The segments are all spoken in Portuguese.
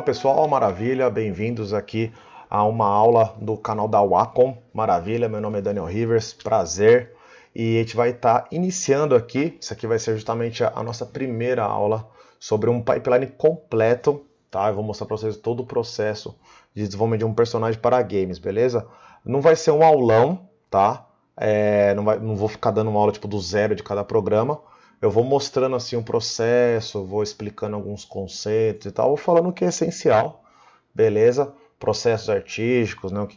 pessoal, maravilha, bem-vindos aqui a uma aula do canal da Wacom, maravilha, meu nome é Daniel Rivers, prazer, e a gente vai estar iniciando aqui, isso aqui vai ser justamente a nossa primeira aula sobre um pipeline completo, tá? Eu vou mostrar para vocês todo o processo de desenvolvimento de um personagem para games, beleza? Não vai ser um aulão, tá? Não vou ficar dando uma aula tipo do zero de cada programa. Eu vou mostrando assim um processo, vou explicando alguns conceitos e tal, vou falando o que é essencial, beleza? Processos artísticos, né?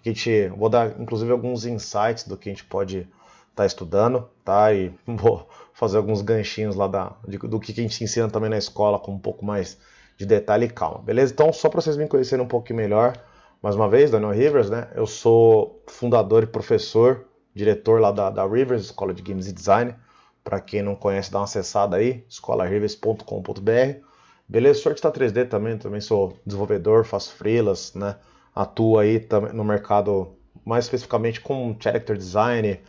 Vou dar inclusive alguns insights do que a gente pode estar estudando, tá? E vou fazer alguns ganchinhos lá do que a gente ensina também na escola com um pouco mais de detalhe e calma, beleza? Então, só para vocês me conhecerem um pouquinho melhor, mais uma vez, Daniel Rivers, né? Eu sou fundador e professor, diretor lá da Rivers, Escola de Games e Design. Para quem não conhece, dá uma acessada aí, escolarivers.com.br. Beleza? Sorte 3D também sou desenvolvedor, faço freelas, né? Atuo aí no mercado, mais especificamente com character design,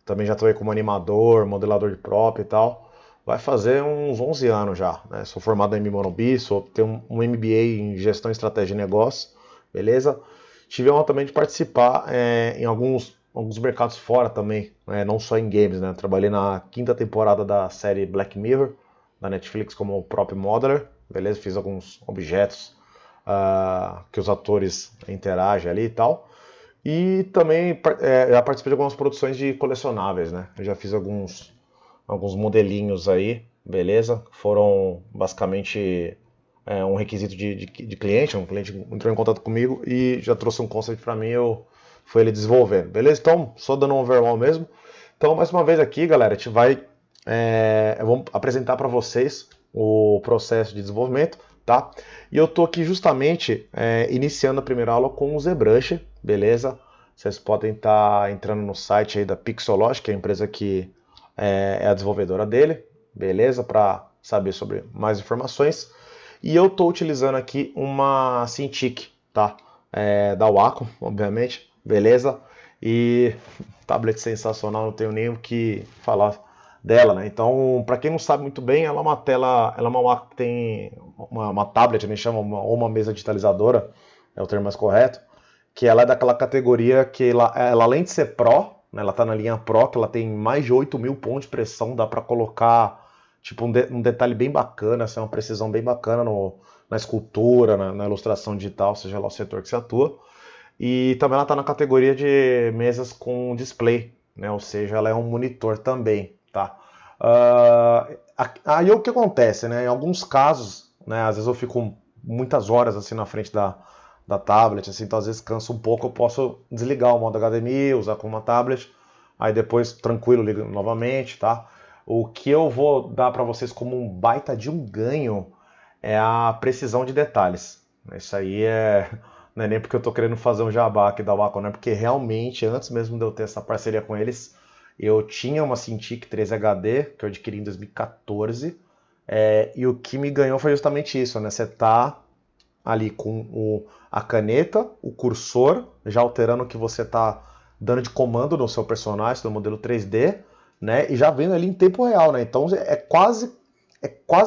também já estou aí como animador, modelador de prop e tal. Vai fazer uns 11 anos já, né? Sou formado em Monobi, tenho um MBA em Gestão, Estratégia e Negócio, beleza? Tive a honra também de participar em alguns mercados fora também, né? Não só em games, né? Trabalhei na 5ª temporada da série Black Mirror, da Netflix, como o Prop Modeler, beleza? Fiz alguns objetos que os atores interagem ali e tal. E também já participei de algumas produções de colecionáveis, né? Eu já fiz alguns modelinhos aí, beleza? Foram basicamente um requisito de cliente, um cliente entrou em contato comigo e já trouxe um concept para mim, foi ele desenvolvendo, beleza? Então, só dando um overall mesmo. Então, mais uma vez aqui, galera, a gente vai eu vou apresentar para vocês o processo de desenvolvimento, tá? E eu tô aqui justamente iniciando a primeira aula com o ZBrush, beleza? Vocês podem estar entrando no site aí da Pixologic, que é a empresa que é a desenvolvedora dele, beleza? Para saber sobre mais informações. E eu estou utilizando aqui uma Cintiq, tá? Da Wacom, obviamente, beleza? E tablet sensacional, não tenho nem o que falar dela, né? Então, para quem não sabe muito bem, ela é uma tela, ela é uma Wacom que tem uma tablet, a gente chama, ou uma mesa digitalizadora, é o termo mais correto, que ela é daquela categoria que ela além de ser Pro, né, ela está na linha Pro, que ela tem mais de 8.000 pontos de pressão, dá para colocar tipo um detalhe bem bacana, assim, uma precisão bem bacana na escultura, na ilustração digital, seja lá o setor que você atua. E também ela está na categoria de mesas com display, né, ou seja, ela é um monitor também, tá? Aí o que acontece, né? Em alguns casos, né, às vezes eu fico muitas horas assim na frente da tablet, assim, então às vezes cansa um pouco, eu posso desligar o modo HDMI, usar com uma tablet, aí depois tranquilo ligo novamente, tá? O que eu vou dar para vocês como um baita de um ganho é a precisão de detalhes. Isso aí não é nem porque eu estou querendo fazer um jabá aqui da Wacom, né? Porque realmente, antes mesmo de eu ter essa parceria com eles, eu tinha uma Cintiq 3HD que eu adquiri em 2014, e o que me ganhou foi justamente isso, né? Você tá ali com a caneta, o cursor, já alterando o que você está dando de comando no seu personagem, no modelo 3D, né? E já vendo ali em tempo real, né? Então é quase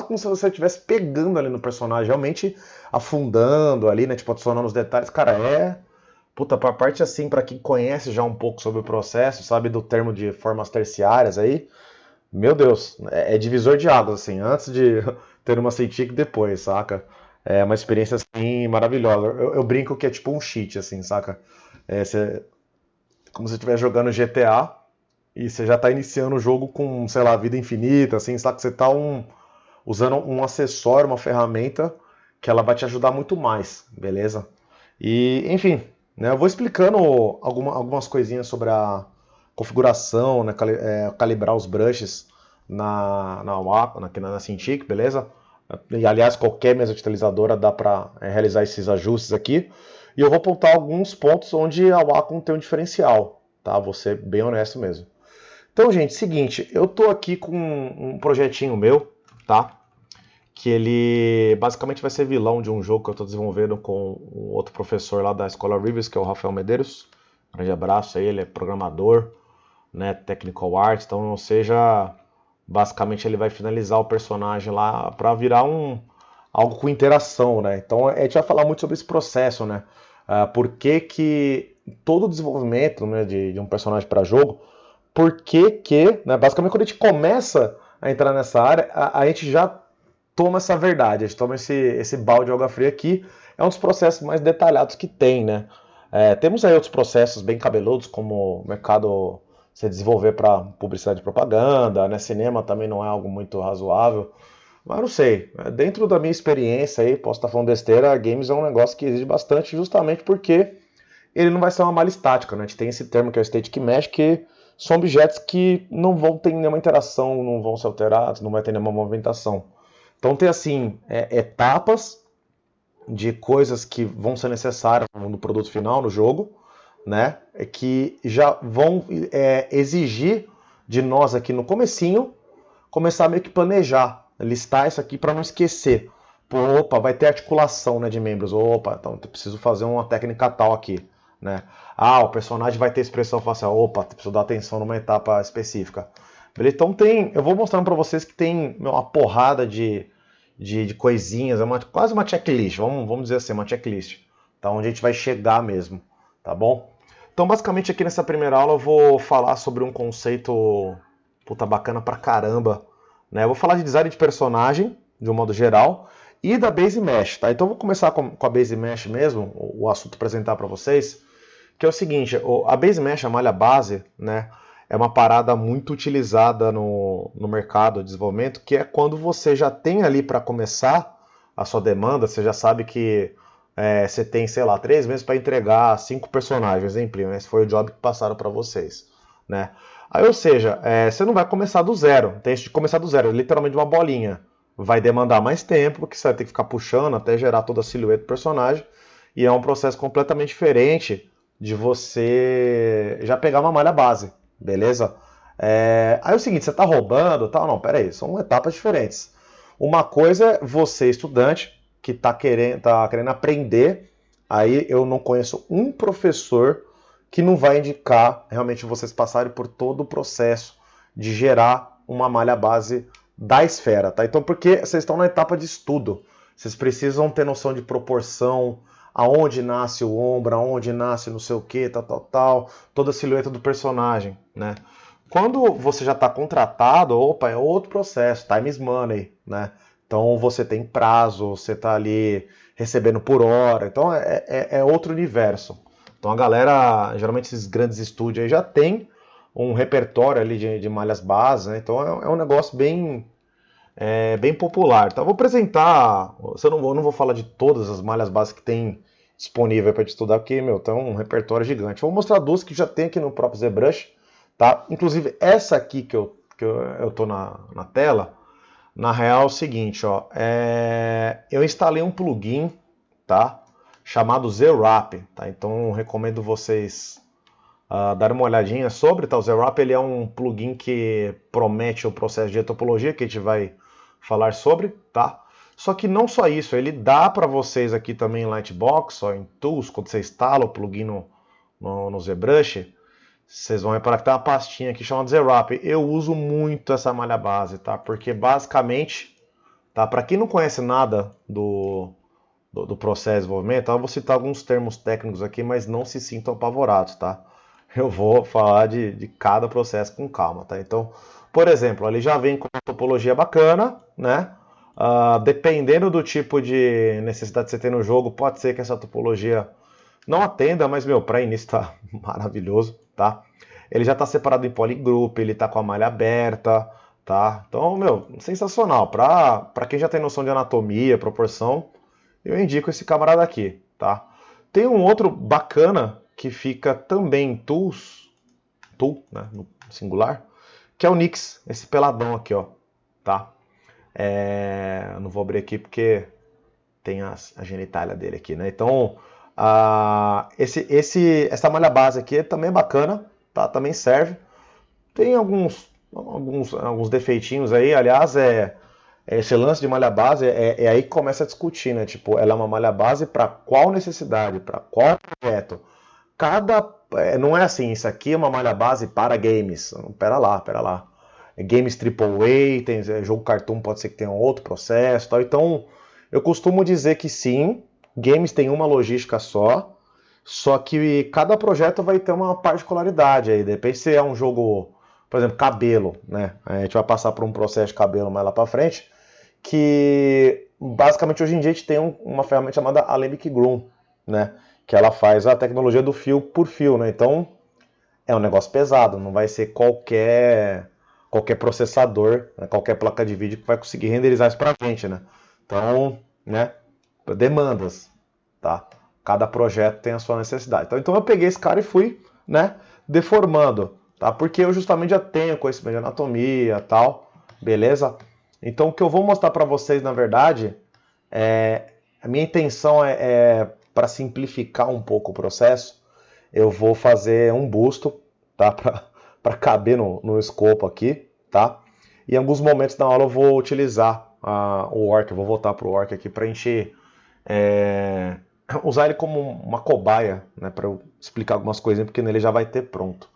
como se você estivesse pegando ali no personagem, realmente afundando ali, né? Tipo, adicionando os detalhes. Cara, puta, pra parte assim, para quem conhece já um pouco sobre o processo, sabe do termo de formas terciárias aí, meu Deus, é divisor de águas, assim, antes de ter uma Cintiq depois, saca? É uma experiência, assim, maravilhosa. Eu brinco que é tipo um cheat, assim, saca? Como se você estiver jogando GTA e você já tá iniciando o jogo com, sei lá, vida infinita, assim, saca? Você tá usando um acessório, uma ferramenta que ela vai te ajudar muito mais, beleza? E, enfim, né, eu vou explicando algumas coisinhas sobre a configuração, né, calibrar os brushes na Wacom, na Cintiq, beleza? E, aliás, qualquer mesa digitalizadora dá para realizar esses ajustes aqui. E eu vou apontar alguns pontos onde a Wacom tem um diferencial, tá? Vou ser bem honesto mesmo. Então, gente, seguinte, eu tô aqui com um projetinho meu, tá? Que ele basicamente vai ser vilão de um jogo que eu estou desenvolvendo com um outro professor lá da Escola Rivers, que é o Rafael Medeiros. Grande abraço aí, ele é programador, né, technical art, então, ou seja, basicamente ele vai finalizar o personagem lá para virar algo com interação, né? Então a gente vai falar muito sobre esse processo, né? Por que todo o desenvolvimento, né, de um personagem para jogo, por que, né, basicamente quando a gente começa a entrar nessa área, a gente já toma essa verdade, a gente toma esse balde de água fria aqui, é um dos processos mais detalhados que tem, né? Temos aí outros processos bem cabeludos, como o mercado se desenvolver para publicidade e propaganda, né? Cinema também não é algo muito razoável, mas não sei, dentro da minha experiência aí, posso estar falando besteira, games é um negócio que exige bastante justamente porque ele não vai ser uma malha estática, né? A gente tem esse termo que é o state que mexe, que são objetos que não vão ter nenhuma interação, não vão ser alterados, não vai ter nenhuma movimentação. Então tem assim, etapas de coisas que vão ser necessárias no produto final, no jogo, né? Que já vão exigir de nós aqui no comecinho, começar a meio que planejar, listar isso aqui para não esquecer. Pô, opa, vai ter articulação, né, de membros. Opa, então eu preciso fazer uma técnica tal aqui, né? O personagem vai ter expressão facial. Opa, preciso dar atenção numa etapa específica. Beleza? Então eu vou mostrando para vocês que tem uma porrada de coisinhas, quase uma checklist, vamos dizer assim, uma checklist, tá? Onde a gente vai chegar mesmo, tá bom? Então, basicamente, aqui nessa primeira aula eu vou falar sobre um conceito bacana pra caramba, né? Eu vou falar de design de personagem, de um modo geral, e da Base Mesh, tá? Então, eu vou começar com a Base Mesh mesmo, o assunto apresentar para vocês, que é o seguinte, a Base Mesh, a malha base, né? É uma parada muito utilizada no mercado de desenvolvimento, que é quando você já tem ali para começar a sua demanda, você já sabe que você tem, sei lá, 3 meses para entregar 5 personagens, exemplo, né? Esse foi o job que passaram para vocês, né? Aí, ou seja, você não vai começar do zero, tem de começar do zero, literalmente uma bolinha. Vai demandar mais tempo, porque você vai ter que ficar puxando até gerar toda a silhueta do personagem, e é um processo completamente diferente de você já pegar uma malha base. Beleza? Aí é o seguinte, você está roubando, tal? Não, pera aí, são etapas diferentes. Uma coisa é você, estudante, que está querendo aprender. Aí eu não conheço um professor que não vai indicar realmente vocês passarem por todo o processo de gerar uma malha base da esfera, tá? Então, porque vocês estão na etapa de estudo, vocês precisam ter noção de proporção, aonde nasce o ombro, aonde nasce não sei o que, tal, toda a silhueta do personagem, né? Quando você já está contratado, opa, é outro processo, time is money, né? Então você tem prazo, você está ali recebendo por hora, então é outro universo. Então a galera, geralmente esses grandes estúdios aí já tem um repertório ali de malhas bases, né? Então é um negócio bem popular. Então eu vou apresentar, eu não vou falar de todas as malhas bases que tem disponível para te estudar, porque, tem um repertório gigante. Vou mostrar duas que já tem aqui no próprio ZBrush, tá? Inclusive, essa aqui que eu tô na tela, na real é o seguinte, ó, eu instalei um plugin, tá? Chamado ZWrap, tá? Então, recomendo vocês darem uma olhadinha sobre, tá? O ZWrap, ele é um plugin que promete o processo de topologia, que a gente vai falar sobre, tá? Só que não só isso, ele dá para vocês aqui também em Lightbox, ó, em Tools, quando você instala o plugin no ZBrush, vocês vão reparar que tem uma pastinha aqui chamada ZWrap. Eu uso muito essa malha base, tá? Porque basicamente, tá? Para quem não conhece nada do processo de desenvolvimento, eu vou citar alguns termos técnicos aqui, mas não se sintam apavorados, tá? Eu vou falar de cada processo com calma, tá? Então, por exemplo, ele já vem com uma topologia bacana, né? Dependendo do tipo de necessidade que você tem no jogo, pode ser que essa topologia não atenda, mas, para início tá maravilhoso, tá? Ele já tá separado em polygroup, ele tá com a malha aberta, tá? Então, sensacional. Para quem já tem noção de anatomia, proporção, eu indico esse camarada aqui, tá? Tem um outro bacana que fica também em Tools, Tool, né, no singular, que é o Nix, esse peladão aqui, ó, tá? Não vou abrir aqui porque tem a genitália dele aqui, né? Então, essa malha base aqui também é bacana, tá? Também serve. Tem alguns defeitinhos aí, aliás, esse lance de malha base é aí que começa a discutir, né? Tipo, ela é uma malha base para qual necessidade, para qual projeto. Não é assim, isso aqui é uma malha base para games. Pera lá. Games AAA, tem jogo cartoon, pode ser que tenha outro processo, tal. Então, Eu costumo dizer que sim, games têm uma logística só que cada projeto vai ter uma particularidade aí. Depende se é um jogo, por exemplo, cabelo, né? A gente vai passar por um processo de cabelo mais lá pra frente, que basicamente hoje em dia a gente tem uma ferramenta chamada Alembic Groom, né? Que ela faz a tecnologia do fio por fio, né? Então é um negócio pesado, não vai ser qualquer processador, né? Qualquer placa de vídeo que vai conseguir renderizar isso pra gente, né? Então, né? Demandas, tá? Cada projeto tem a sua necessidade. Então eu peguei esse cara e fui, né, deformando, tá? Porque eu justamente já tenho conhecimento de anatomia, tal, beleza? Então o que eu vou mostrar para vocês, na verdade, a minha intenção é para simplificar um pouco o processo, eu vou fazer um busto, tá? Para caber no escopo aqui, tá? E em alguns momentos da aula eu vou utilizar o Orc, eu vou voltar para o Orc aqui para a gente usar ele como uma cobaia, né, para eu explicar algumas coisinhas, porque nele já vai ter pronto.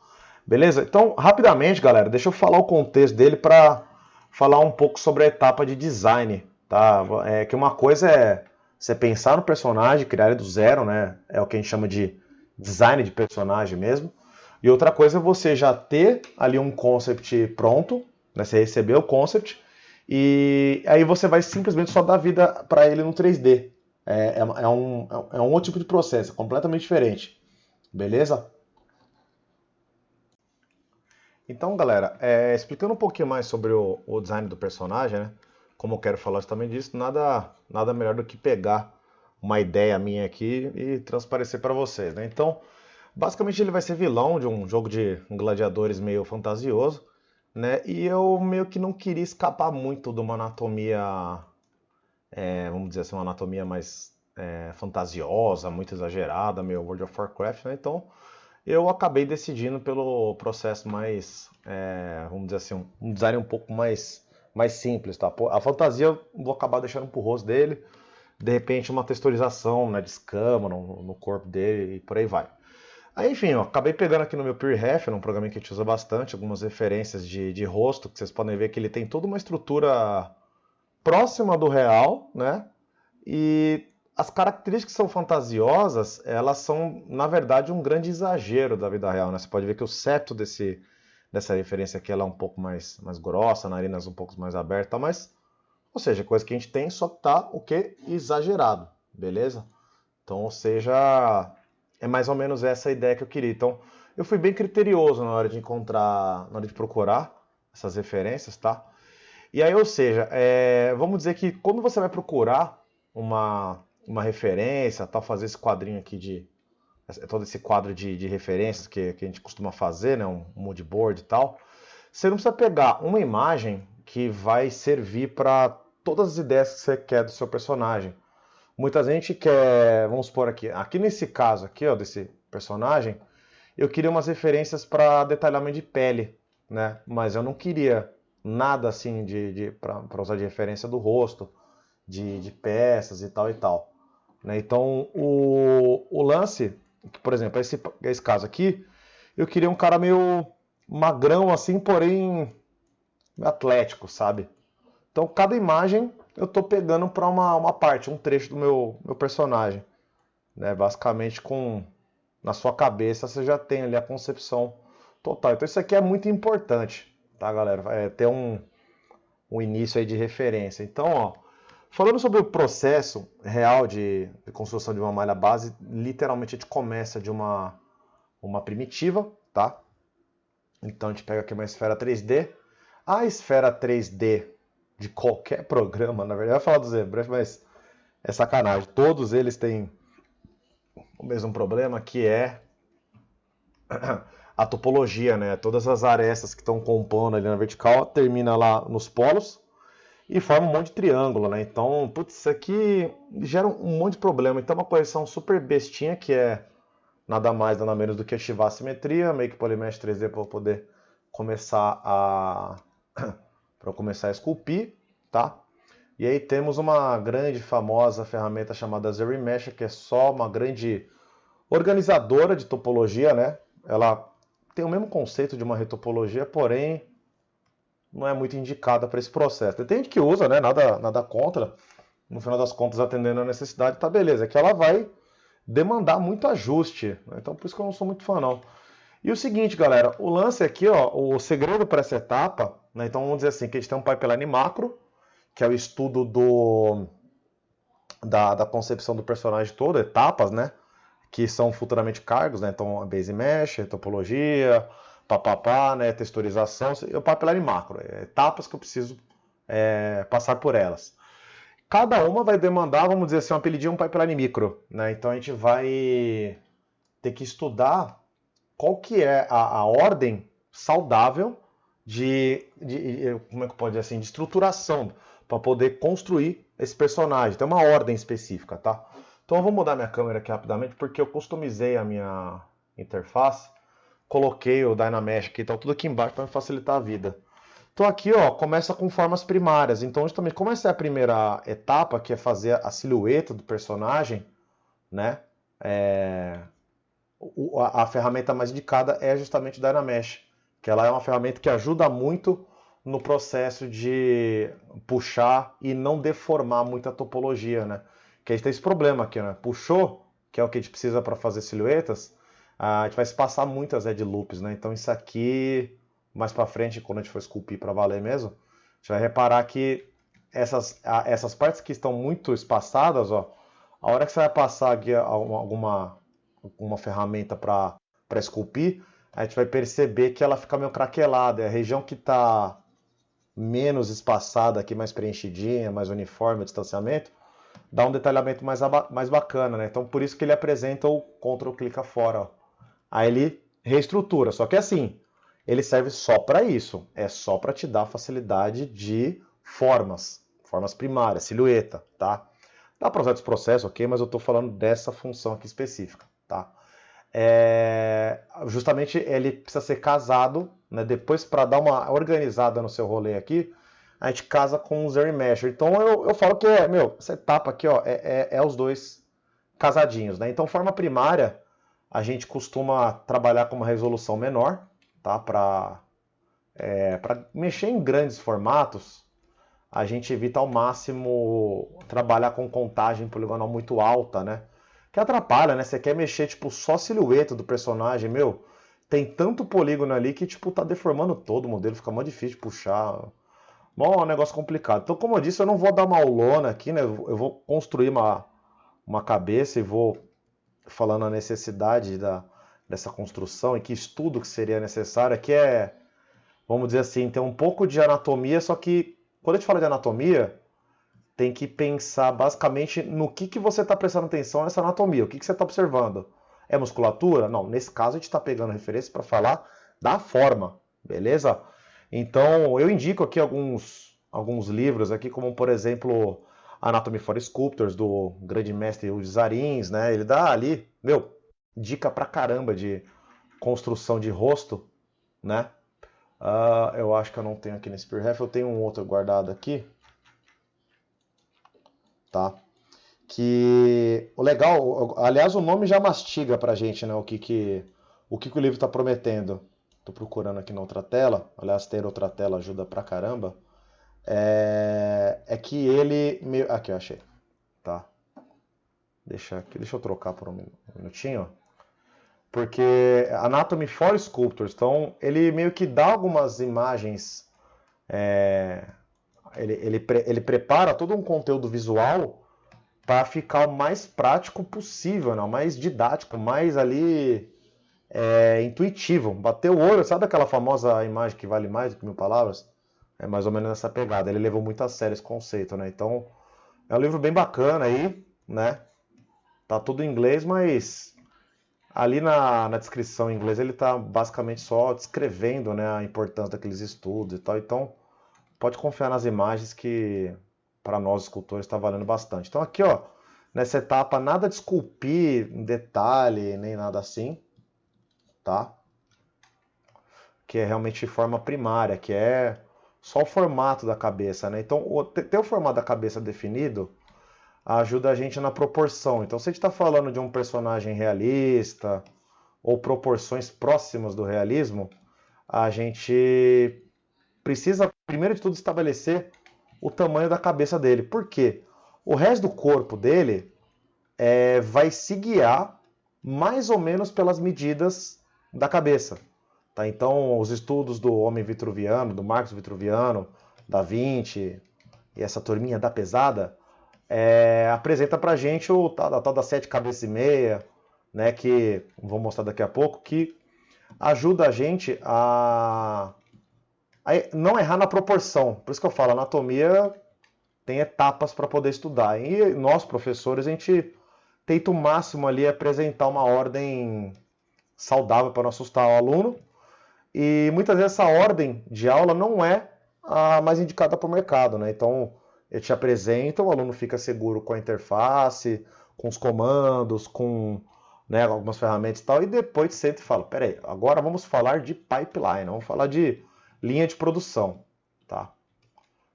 Beleza? Então, rapidamente, galera, deixa eu falar o contexto dele para falar um pouco sobre a etapa de design, tá? Que uma coisa é você pensar no personagem, criar ele do zero, né? É o que a gente chama de design de personagem mesmo. E outra coisa é você já ter ali um concept pronto, né? Você receber o concept e aí você vai simplesmente só dar vida para ele no 3D. É um outro tipo de processo, completamente diferente. Beleza? Então, galera, explicando um pouquinho mais sobre o design do personagem, né? Como eu quero falar também disso, nada melhor do que pegar uma ideia minha aqui e transparecer para vocês, né? Então, basicamente ele vai ser vilão de um jogo de gladiadores meio fantasioso, né? E eu meio que não queria escapar muito de uma anatomia, vamos dizer assim, uma anatomia mais fantasiosa, muito exagerada, meio World of Warcraft, né? Então, eu acabei decidindo pelo processo mais, vamos dizer assim, um design um pouco mais simples, tá? A fantasia eu vou acabar deixando pro rosto dele, de repente uma texturização, né, de escama no corpo dele e por aí vai. Aí, enfim, eu acabei pegando aqui no meu PureRef, um programa que a gente usa bastante, algumas referências de rosto, que vocês podem ver que ele tem toda uma estrutura próxima do real, né? E as características que são fantasiosas, elas são, na verdade, um grande exagero da vida real, né? Você pode ver que o septo dessa referência aqui ela é um pouco mais grossa, narinas um pouco mais aberta, mas, ou seja, coisa que a gente tem, só que tá o que? Exagerado, beleza? Então, ou seja, é mais ou menos essa a ideia que eu queria. Então, eu fui bem criterioso na hora de encontrar, na hora de procurar essas referências, tá? E aí, ou seja, vamos dizer que quando você vai procurar uma referência, tal, fazer esse quadrinho aqui todo esse quadro de referências que a gente costuma fazer, né, um mood board e tal, você não precisa pegar uma imagem que vai servir para todas as ideias que você quer do seu personagem. Muita gente quer, vamos supor aqui nesse caso aqui, ó, desse personagem, eu queria umas referências para detalhamento de pele, né? Mas eu não queria nada assim para usar de referência do rosto, de peças e tal e tal. Né? Então o lance, por exemplo, esse caso aqui, eu queria um cara meio magrão assim, porém atlético, sabe? Então cada imagem eu tô pegando para uma parte, um trecho do meu personagem. Né? Basicamente na sua cabeça você já tem ali a concepção total. Então isso aqui é muito importante, tá, galera? Ter um início aí de referência. Então, ó, falando sobre o processo real de construção de uma malha base, literalmente a gente começa de uma primitiva, tá? Então a gente pega aqui uma esfera 3D. A esfera 3D de qualquer programa, na verdade, eu ia falar do ZBrush, mas é sacanagem. Todos eles têm o mesmo problema, que é a topologia, né? Todas as arestas que estão compondo ali na vertical termina lá nos polos e forma um monte de triângulo, né? Então, putz, isso aqui gera um monte de problema. Então, uma correção super bestinha que é nada mais, nada menos do que ativar a simetria, Make Polymesh 3D para poder começar para começar a esculpir, tá? E aí temos uma grande famosa ferramenta chamada ZRemesh, que é só uma grande organizadora de topologia, né? Ela tem o mesmo conceito de uma retopologia, porém não é muito indicada para esse processo. Tem gente que usa, né? Nada contra, no final das contas atendendo a necessidade, tá beleza. É que ela vai demandar muito ajuste, né? Então por isso que eu não sou muito fã não. E o seguinte, galera, o lance aqui, ó, o segredo para essa etapa, né? Então vamos dizer assim, que a gente tem um pipeline macro, que é o estudo da concepção do personagem todo, etapas, né? Que são futuramente cargos, né? Então a base mesh, topologia, papapá, né? Texturização, e o pipeline macro, etapas que eu preciso passar por elas. Cada uma vai demandar, vamos dizer assim, um apelidinho, um pipeline micro, né? Então a gente vai ter que estudar qual que é a ordem saudável como é que pode dizer assim, de estruturação para poder construir esse personagem. Tem uma ordem específica, tá? Então eu vou mudar minha câmera aqui rapidamente porque eu customizei a minha interface, coloquei o Dynamesh aqui, tá tudo aqui embaixo para me facilitar a vida. Então aqui, ó, começa com formas primárias. Então justamente como essa é a primeira etapa, que é fazer a silhueta do personagem, né? A ferramenta mais indicada é justamente o Dynamesh, que ela é uma ferramenta que ajuda muito no processo de puxar e não deformar muito a topologia, né? Que a gente tem esse problema aqui, né? Puxou, que é o que a gente precisa para fazer silhuetas, a gente vai espaçar muito as edge loops, né? Então isso aqui, mais para frente, quando a gente for esculpir para valer mesmo, a gente vai reparar que essas partes que estão muito espaçadas, ó, a hora que você vai passar aqui alguma ferramenta para esculpir, a gente vai perceber que ela fica meio craquelada. É a região que está menos espaçada aqui, mais preenchidinha, mais uniforme o distanciamento, dá um detalhamento mais bacana, né? Então por isso que ele apresenta o Ctrl clica fora, ó. Aí ele reestrutura, só que assim, ele serve só para isso, é só para te dar facilidade de formas primárias, silhueta, tá? Dá para usar esse processo, ok, mas eu estou falando dessa função aqui específica, tá? Justamente ele precisa ser casado, né? Depois, para dar uma organizada no seu rolê aqui, a gente casa com o Zero Mesher. Então eu falo que essa etapa aqui, ó, é os dois casadinhos, né? Então, forma primária, a gente costuma trabalhar com uma resolução menor, tá? Para mexer em grandes formatos, a gente evita ao máximo trabalhar com contagem poligonal muito alta, né? Que atrapalha, né? Você quer mexer, tipo, só a silhueta do personagem, tem tanto polígono ali que, tipo, tá deformando todo o modelo, fica muito difícil de puxar. Um negócio complicado. Então, como eu disse, eu não vou dar uma aulona aqui, né? Eu vou construir uma cabeça e vou falando a necessidade dessa construção e que estudo que seria necessário, que vamos dizer assim, ter um pouco de anatomia, só que quando a gente fala de anatomia, tem que pensar basicamente no que você está prestando atenção nessa anatomia, o que você está observando. É musculatura? Não, nesse caso a gente está pegando referência para falar da forma, beleza? Então eu indico aqui alguns livros, aqui, como por exemplo Anatomy for Sculptors, do grande mestre Yuji Zarins, né? Ele dá ali, dica pra caramba de construção de rosto, né? Eu acho que eu não tenho aqui nesse PDF, eu tenho um outro guardado aqui, tá? Que o legal, aliás, o nome já mastiga pra gente, né? O que o livro está prometendo. Tô procurando aqui na outra tela, aliás, ter outra tela ajuda pra caramba. Que ele. Aqui, eu achei. Tá. Deixa eu trocar por um minutinho. Porque Anatomy for Sculptors, então ele meio que dá algumas imagens. Ele prepara todo um conteúdo visual para ficar o mais prático possível, né? O mais didático, mais ali intuitivo. Bater o olho, sabe aquela famosa imagem que vale mais do que 1000 palavras? É mais ou menos nessa pegada. Ele levou muito a sério esse conceito, né? Então, é um livro bem bacana aí, né? Tá tudo em inglês, mas ali na descrição em inglês ele tá basicamente só descrevendo, né, a importância daqueles estudos e tal. Então, pode confiar nas imagens que para nós escultores está valendo bastante. Então aqui, ó, nessa etapa nada de esculpir em detalhe, nem nada assim, tá? Que é realmente forma primária, que é só o formato da cabeça, né? Então, ter o formato da cabeça definido ajuda a gente na proporção. Então, se a gente está falando de um personagem realista ou proporções próximas do realismo, a gente precisa, primeiro de tudo, estabelecer o tamanho da cabeça dele. Por quê? O resto do corpo dele vai se guiar mais ou menos pelas medidas da cabeça. Tá? Então, os estudos do homem vitruviano, do Marcos Vitruviano, da Vinci e essa turminha da pesada, apresenta pra gente a tal das 7 cabeças e meia, né, que vou mostrar daqui a pouco, que ajuda a gente a não errar na proporção. Por isso que eu falo, anatomia tem etapas para poder estudar. E nós, professores, a gente tenta o máximo ali apresentar uma ordem saudável para não assustar o aluno. E muitas vezes essa ordem de aula não é a mais indicada para o mercado, né? Então, eu te apresento, o aluno fica seguro com a interface, com os comandos, com, né, algumas ferramentas e tal, e depois senta e fala, peraí, agora vamos falar de pipeline, vamos falar de linha de produção, tá?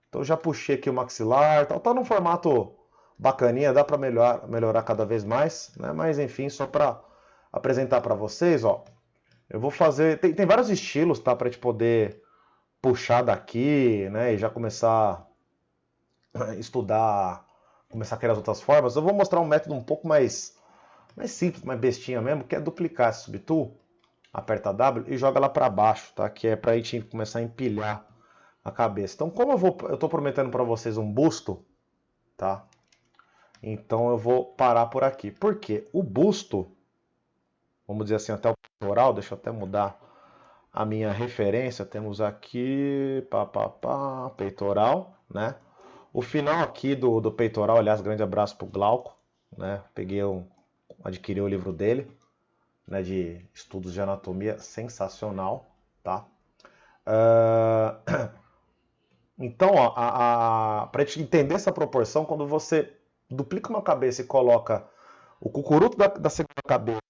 Então já puxei aqui o maxilar, tá num formato bacaninha, dá para melhorar cada vez mais, né? Mas enfim, só para apresentar para vocês, ó, eu vou fazer, tem vários estilos, tá, para te poder puxar daqui, né, e já começar a estudar, começar a criar as outras formas. Eu vou mostrar um método um pouco mais simples, mais bestinha mesmo, que é duplicar esse subtool, aperta W e joga lá para baixo, tá? Que é para a gente começar a empilhar a cabeça. Então, como eu estou prometendo para vocês um busto, tá? Então eu vou parar por aqui. Por quê? O busto, vamos dizer assim, até o peitoral, deixa eu até mudar a minha referência. Temos aqui, peitoral, né? O final aqui do peitoral, aliás, grande abraço pro Glauco, né? Adquiri o livro dele, né, de estudos de anatomia, sensacional, tá? Então, para a gente entender essa proporção, quando você duplica uma cabeça e coloca o cucuruto da segunda cabeça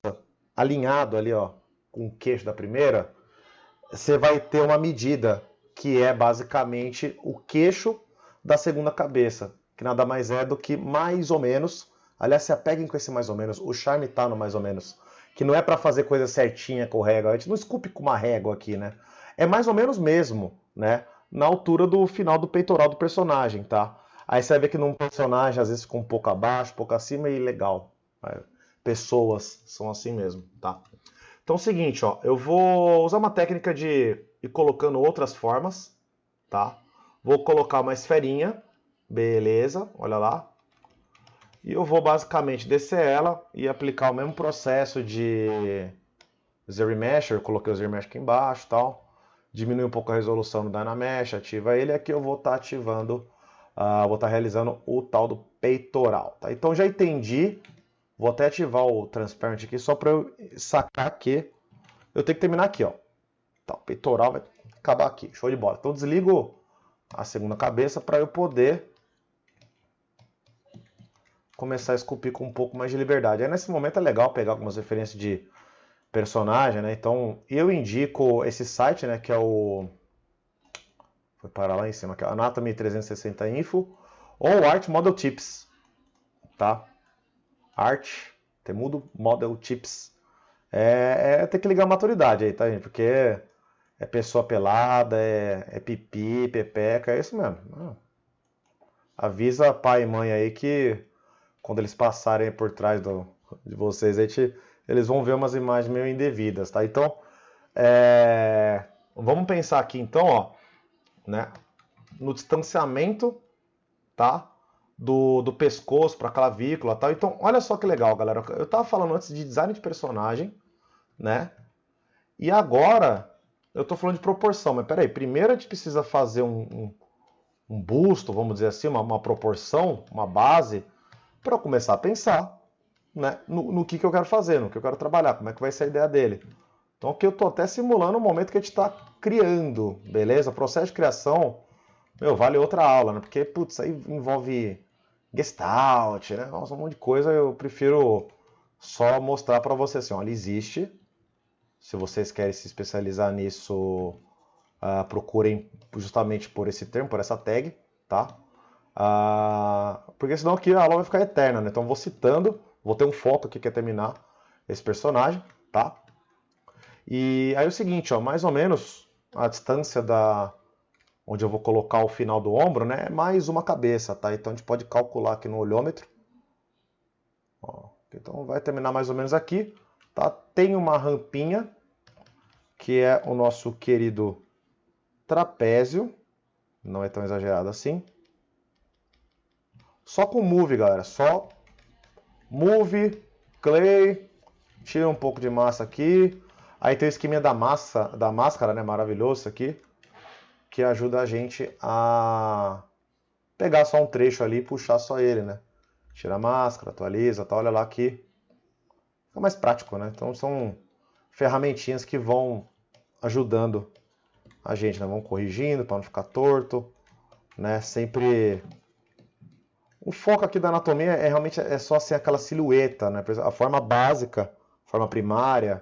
alinhado ali, ó, com o queixo da primeira, você vai ter uma medida que é basicamente o queixo da segunda cabeça, que nada mais é do que mais ou menos. Aliás, se apeguem com esse mais ou menos, o charme tá no mais ou menos, que não é para fazer coisa certinha com régua, a gente não esculpe com uma régua aqui, né? É mais ou menos mesmo, né? Na altura do final do peitoral do personagem, tá? Aí você vai ver que num personagem às vezes fica um pouco abaixo, um pouco acima e legal. Pessoas são assim mesmo, tá? Então é o seguinte, ó, eu vou usar uma técnica de ir colocando outras formas, tá? Vou colocar uma esferinha, beleza, olha lá. E eu vou basicamente descer ela e aplicar o mesmo processo de ZRemesher, coloquei o ZRemesher aqui embaixo e tal. Diminui um pouco a resolução do Dynamesh, ativa ele, aqui eu vou estar ativando, vou estar realizando o tal do peitoral, tá? Então já entendi, vou até ativar o Transparent aqui só para eu sacar que eu tenho que terminar aqui, ó. Tá, o peitoral vai acabar aqui, show de bola. Então desligo a segunda cabeça para eu poder começar a esculpir com um pouco mais de liberdade. Aí nesse momento é legal pegar algumas referências de personagem, né? Então eu indico esse site, né, que é o foi para lá em cima, que é Anatomy 360 Info ou Art Model Tips, tá? Art Temudo Model Tips. Tem que ligar a maturidade aí, tá, gente? Porque é pessoa pelada, é pipi, pepeca, é isso mesmo. Avisa pai e mãe aí que quando eles passarem por trás de vocês, eles vão ver umas imagens meio indevidas, tá? Então, vamos pensar aqui então, ó, né, no distanciamento, tá, do pescoço para a clavícula, tá? Então, olha só que legal, galera. Eu tava falando antes de design de personagem, né? E agora eu tô falando de proporção, mas peraí, primeiro a gente precisa fazer um busto, vamos dizer assim, uma proporção, uma base, para começar a pensar, né, no que eu quero fazer, no que eu quero trabalhar, como é que vai ser a ideia dele. Então aqui eu estou até simulando o momento que a gente está criando, beleza? Processo de criação, meu, vale outra aula, né? Porque, putz, aí envolve Gestalt, né? Nossa, um monte de coisa, eu prefiro só mostrar para vocês assim, olha, existe. Se vocês querem se especializar nisso, procurem justamente por esse termo, por essa tag, tá? Porque senão aqui a aula vai ficar eterna, né? Então eu vou citando, vou ter um foco aqui que é terminar esse personagem, tá? E aí é o seguinte, ó, mais ou menos a distância onde eu vou colocar o final do ombro, né, é mais uma cabeça, tá? Então a gente pode calcular aqui no olhômetro. Ó, então vai terminar mais ou menos aqui, tá? Tem uma rampinha, que é o nosso querido trapézio, não é tão exagerado assim. Só com move, galera, só move, clay, tira um pouco de massa aqui. Aí tem o esqueminha da máscara, né, maravilhoso isso aqui, que ajuda a gente a pegar só um trecho ali e puxar só ele, né? Tira a máscara, atualiza, tá? Olha lá que fica mais prático, né? Então são ferramentinhas que vão ajudando a gente, né? Vão corrigindo para não ficar torto, né? Sempre o foco aqui da anatomia é realmente só assim aquela silhueta, né? A forma básica, forma primária,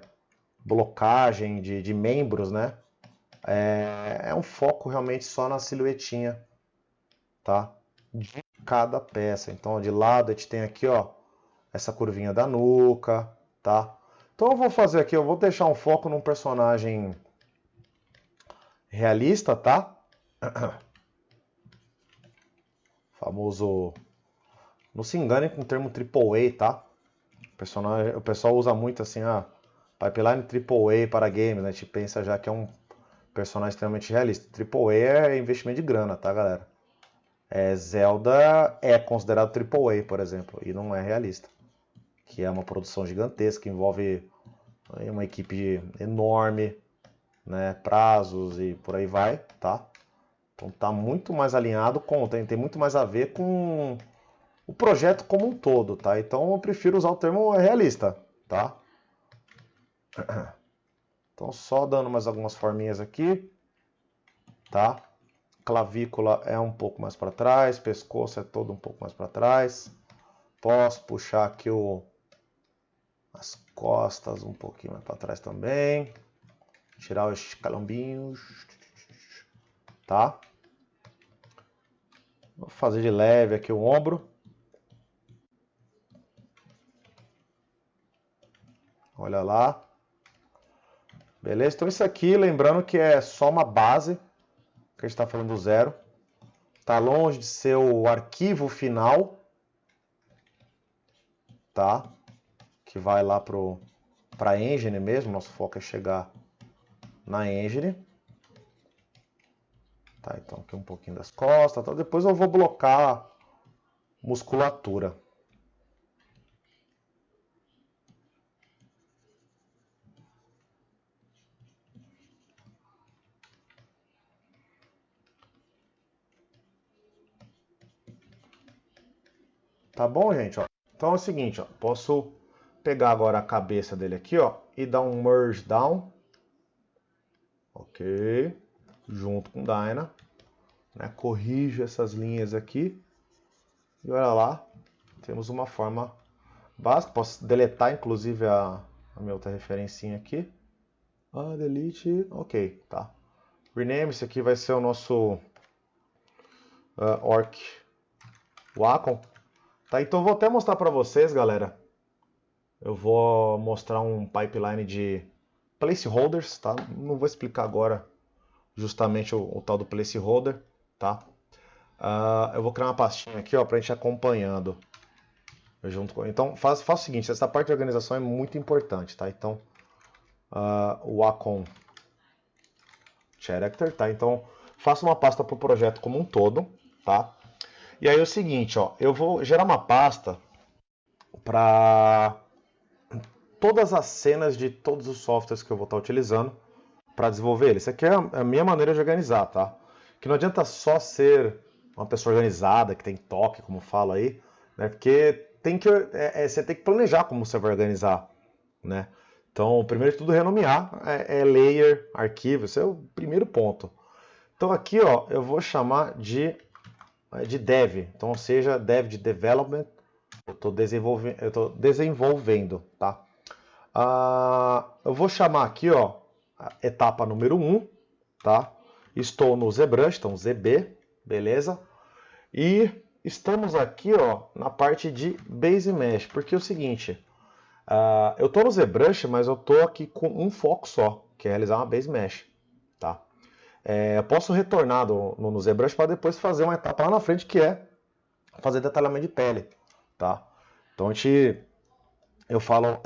blocagem de membros, né? É um foco realmente só na silhuetinha, tá? De cada peça. Então, ó, de lado a gente tem aqui, ó, essa curvinha da nuca, tá? Então eu vou fazer aqui, eu vou deixar um foco num personagem realista, tá? Famoso, não se engane com o termo AAA, tá? O pessoal usa muito assim, pipeline AAA para games, né? A gente pensa já que é um personagem extremamente realista. AAA é investimento de grana, tá, galera? Zelda é considerado AAA, por exemplo, e não é realista. Que é uma produção gigantesca, envolve uma equipe enorme, né, prazos e por aí vai, tá? Então tá muito mais alinhado tem muito mais a ver com o projeto como um todo, tá? Então eu prefiro usar o termo realista, tá? Então só dando mais algumas forminhas aqui, tá? Clavícula é um pouco mais para trás, pescoço é todo um pouco mais para trás. Posso puxar aqui as costas um pouquinho mais para trás também. Tirar os calombinhos, tá? Vou fazer de leve aqui o ombro. Olha lá. Beleza? Então isso aqui, lembrando que é só uma base, que a gente está falando do zero. Tá longe de ser o arquivo final, tá? Que vai lá para a engine mesmo. Nosso foco é chegar na engine. Tá, então aqui um pouquinho das costas. Tá? Depois eu vou blocar musculatura. Tá bom, gente? Ó. Então é o seguinte, ó. Posso pegar agora a cabeça dele aqui, ó, e dar um merge down. Ok. Junto com Dyna. Né? Corrijo essas linhas aqui. E olha lá. Temos uma forma básica. Posso deletar, inclusive, a minha outra referencinha aqui. Delete. Ok, tá. Rename. Esse aqui vai ser o nosso Orc Wacom. Tá, então eu vou até mostrar para vocês, galera. Eu vou mostrar um pipeline de placeholders, tá? Não vou explicar agora justamente o tal do placeholder, tá? Eu vou criar uma pastinha aqui, ó, pra gente ir acompanhando. Então, faça o seguinte, essa parte de organização é muito importante, tá? Então, o Wacom Character, tá? Então, faça uma pasta para o projeto como um todo, tá? E aí é o seguinte, ó, eu vou gerar uma pasta para todas as cenas de todos os softwares que eu vou estar utilizando para desenvolver ele. Isso aqui é a minha maneira de organizar, tá? Que não adianta só ser uma pessoa organizada, que tem toque, como falo aí, né? Porque você tem que planejar como você vai organizar, né? Então, primeiro de tudo, renomear layer, arquivo, esse é o primeiro ponto. Então aqui, ó, eu vou chamar de dev, então, ou seja, dev de development, eu estou desenvolvendo, tá? Eu vou chamar aqui, ó, etapa número 1, tá? Estou no ZBrush, então ZB, beleza? E estamos aqui, ó, na parte de Base Mesh, porque é o seguinte, eu estou no ZBrush, mas eu estou aqui com um foco só, que é realizar uma Base Mesh, tá? eu posso retornar no ZBrush para depois fazer uma etapa lá na frente que é fazer detalhamento de pele, tá? Então eu falo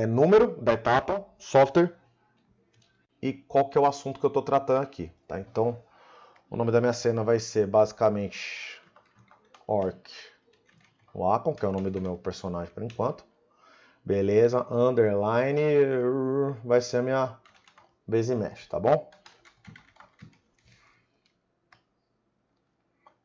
número da etapa, software e qual que é o assunto que eu estou tratando aqui, tá? Então o nome da minha cena vai ser basicamente Orc Wacom, que é o nome do meu personagem por enquanto. Beleza, underline vai ser a minha base mesh, tá bom?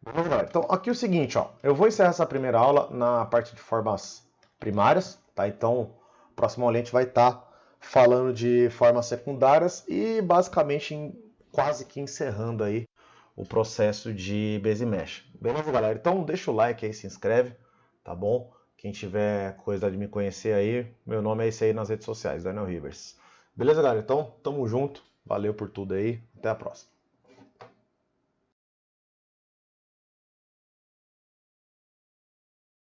Beleza, galera? Então aqui é o seguinte, ó, eu vou encerrar essa primeira aula na parte de formas primárias, tá? Então, próxima aula a gente vai estar falando de formas secundárias e basicamente quase que encerrando aí o processo de base mesh. Beleza, galera? Então deixa o like aí, se inscreve, tá bom? Quem tiver coisa de me conhecer aí, meu nome é esse aí nas redes sociais, Daniel Rivers. Beleza, galera? Então, tamo junto. Valeu por tudo aí. Até a próxima.